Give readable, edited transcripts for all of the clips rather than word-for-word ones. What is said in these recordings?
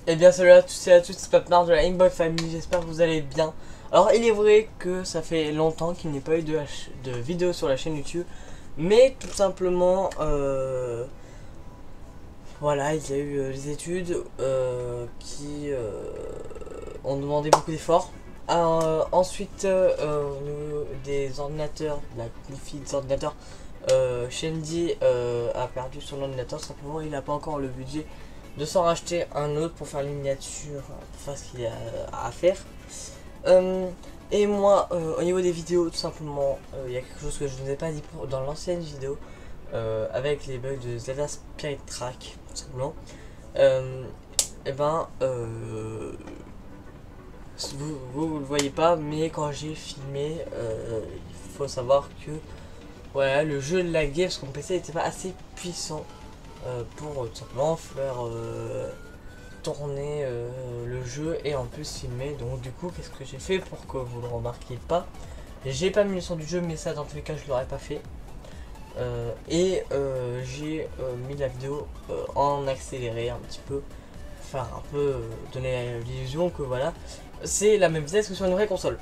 Eh bien salut à tous et à toutes, c'est Papnard de la Inbox Family, j'espère que vous allez bien. Alors il est vrai que ça fait longtemps qu'il n'y a pas eu de vidéo sur la chaîne YouTube, mais tout simplement, voilà, il y a eu les études qui ont demandé beaucoup d'efforts. Ensuite, au niveau des ordinateurs, de la config des ordinateurs, Shendy a perdu son ordinateur, simplement il n'a pas encore le budget de s'en racheter un autre pour faire une miniature, pour faire ce qu'il y a à faire. Et moi, au niveau des vidéos, tout simplement, il y a quelque chose que je ne vous ai pas dit dans l'ancienne vidéo, avec les bugs de Zelda Spirit Track, tout simplement. Et ben, vous le voyez pas, mais quand j'ai filmé, il faut savoir que voilà, le jeu laguait parce que mon PC n'était pas assez puissant pour tout simplement faire tourner le jeu et en plus filmer. Donc du coup, qu'est-ce que j'ai fait pour que vous le remarquiez pas? J'ai pas mis le son du jeu, mais ça dans tous les cas je l'aurais pas fait. J'ai mis la vidéo en accéléré un petit peu, faire un peu donner l'illusion que voilà, c'est la même vitesse que sur une vraie console.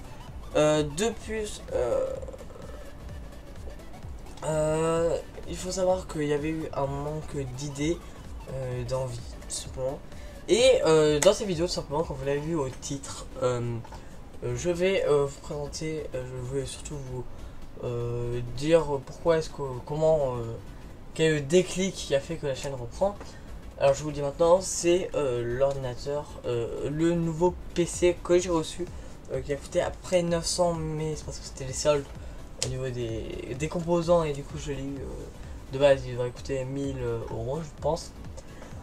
De plus, il faut savoir qu'il y avait eu un manque d'idées, d'envie, tout simplement. Et dans ces vidéos, tout simplement, comme vous l'avez vu au titre, je vais vous présenter, je vais surtout vous dire pourquoi est-ce que, comment, quel est le déclic qui a fait que la chaîne reprend. Alors je vous le dis maintenant, c'est l'ordinateur, le nouveau PC que j'ai reçu, qui a coûté après 900, mais c'est parce que c'était les soldes au niveau des composants et du coup je l'ai eu de base, il devrait coûter 1000 euros je pense.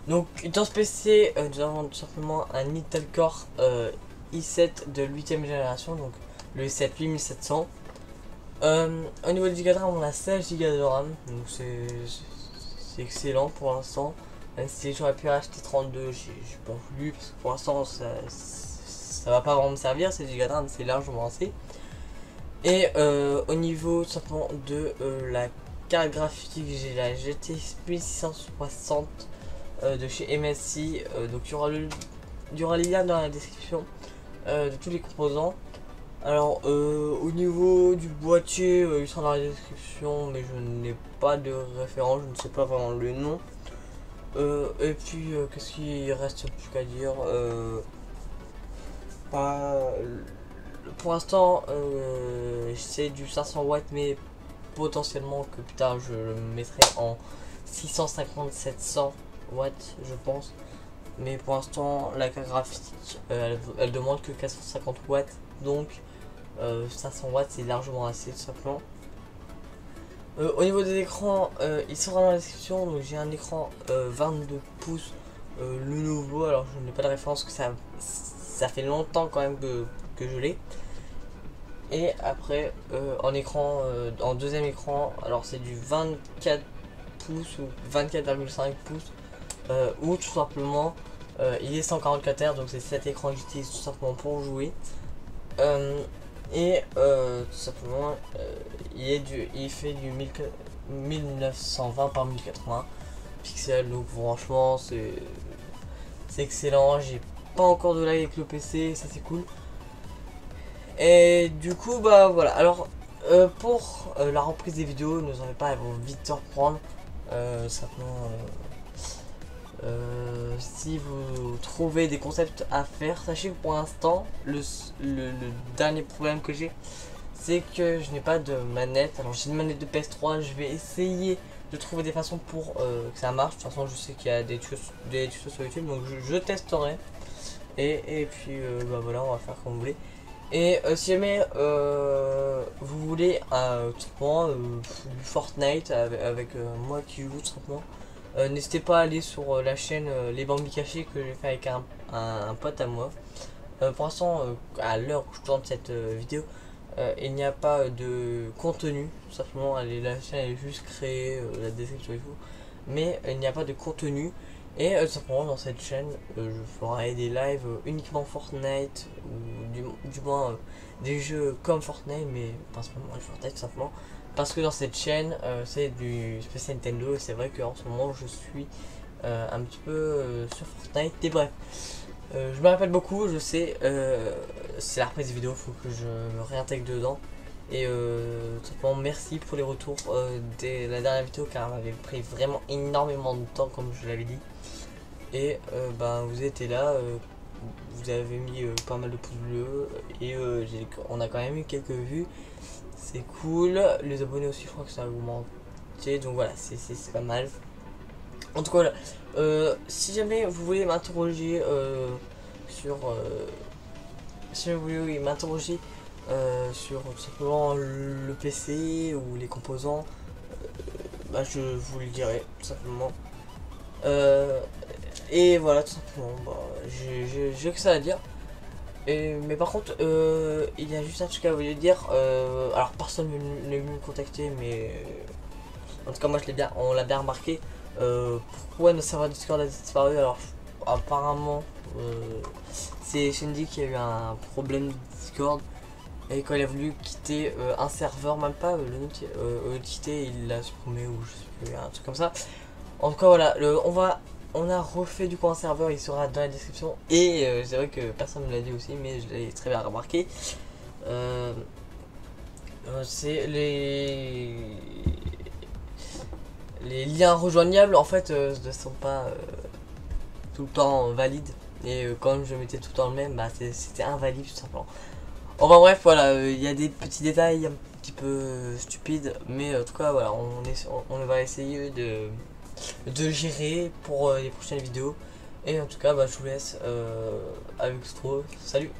Donc dans ce PC, nous avons tout simplement un Intel Core i7 de 8ème génération, donc le i7 8700. Au niveau du Go RAM, on a 16 Go de RAM, donc c'est excellent pour l'instant. Même si j'aurais pu acheter 32, j'ai pas voulu parce que pour l'instant ça va pas vraiment me servir, c'est Go RAM, c'est largement assez. Et au niveau tout simplement de la carte graphique, j'ai la GT 1660 de chez MSI, donc il y aura les liens dans la description de tous les composants. Alors au niveau du boîtier, il sera dans la description, mais je n'ai pas de référence, je ne sais pas vraiment le nom. Et puis qu'est-ce qu'il reste plus qu'à dire, pour l'instant c'est du 500 watts, mais potentiellement que plus tard je le mettrai en 650-700 watts je pense. Mais pour l'instant la carte graphique elle demande que 450 watts, donc 500 watts c'est largement assez tout simplement. Au niveau des écrans, il sera dans la description, donc j'ai un écran 22 pouces, le nouveau, alors je n'ai pas de référence, que ça fait longtemps quand même que je l'ai. Et après en écran, en deuxième écran, alors c'est du 24 pouces ou 24,5 pouces, ou tout simplement il est 144 Hz, donc c'est cet écran que j'utilise tout simplement pour jouer. Tout simplement il fait du 1920 par 1080 pixels, donc franchement c'est excellent. J'ai pas encore de lag avec le PC, ça c'est cool. Et du coup bah voilà, alors pour la reprise des vidéos, ne vous en faites pas, elles vont vite se reprendre. Simplement si vous trouvez des concepts à faire, sachez que pour l'instant le dernier problème que j'ai, c'est que je n'ai pas de manette. Alors j'ai une manette de PS3, je vais essayer de trouver des façons pour que ça marche. De toute façon je sais qu'il y a des tutos sur YouTube, donc je testerai. Et puis bah voilà, on va faire comme vous voulez. Et si jamais vous voulez tout simplement du Fortnite avec moi qui joue tout simplement, n'hésitez pas à aller sur la chaîne Les Bambis Cachés que j'ai fait avec un pote à moi. Pour l'instant, à l'heure où je tourne cette vidéo, il n'y a pas de contenu, tout simplement. La chaîne est juste créée, la description et tout, mais il n'y a pas de contenu. Et tout simplement dans cette chaîne, je ferai des lives uniquement Fortnite, ou du moins des jeux comme Fortnite, mais principalement Fortnite tout simplement. Parce que dans cette chaîne, c'est du spécial Nintendo, et c'est vrai qu'en ce moment je suis un petit peu sur Fortnite. Et bref, Je me rappelle beaucoup, je sais, c'est la reprise des vidéos, faut que je me réintègre dedans. Et tout simplement merci pour les retours de la dernière vidéo car elle m'avait pris vraiment énormément de temps comme je l'avais dit. Et ben vous étiez là, vous avez mis pas mal de pouces bleus et on a quand même eu quelques vues. C'est cool, les abonnés aussi je crois que ça a augmenté, donc voilà c'est pas mal. En tout cas voilà, si jamais vous voulez m'interroger sur si vous voulez m'interroger sur tout simplement le PC ou les composants, bah, je vous le dirai tout simplement. Et voilà, tout simplement, bah, j'ai que ça à dire. Mais par contre, il y a juste un truc à vous dire. Alors personne n'est venu me contacter, mais en tout cas moi on l'a bien remarqué. Pourquoi notre serveur Discord a disparu? Alors apparemment, c'est Shindy qui a eu un problème de Discord. Et quand il a voulu quitter un serveur, même pas le quitter, il l'a supprimé ou je sais plus, un truc comme ça. En tout cas voilà, on a refait du coup un serveur, il sera dans la description. Et c'est vrai que personne ne me l'a dit aussi, mais je l'ai très bien remarqué. C'est les liens rejoignables en fait ne sont pas tout le temps valides. Et quand je mettais tout le temps le même, bah c'était invalide tout simplement. Enfin bref, voilà, il y a des petits détails un petit peu stupides, mais en tout cas, voilà, on va essayer de gérer pour les prochaines vidéos. Et en tout cas, bah, je vous laisse avec Stro. Salut!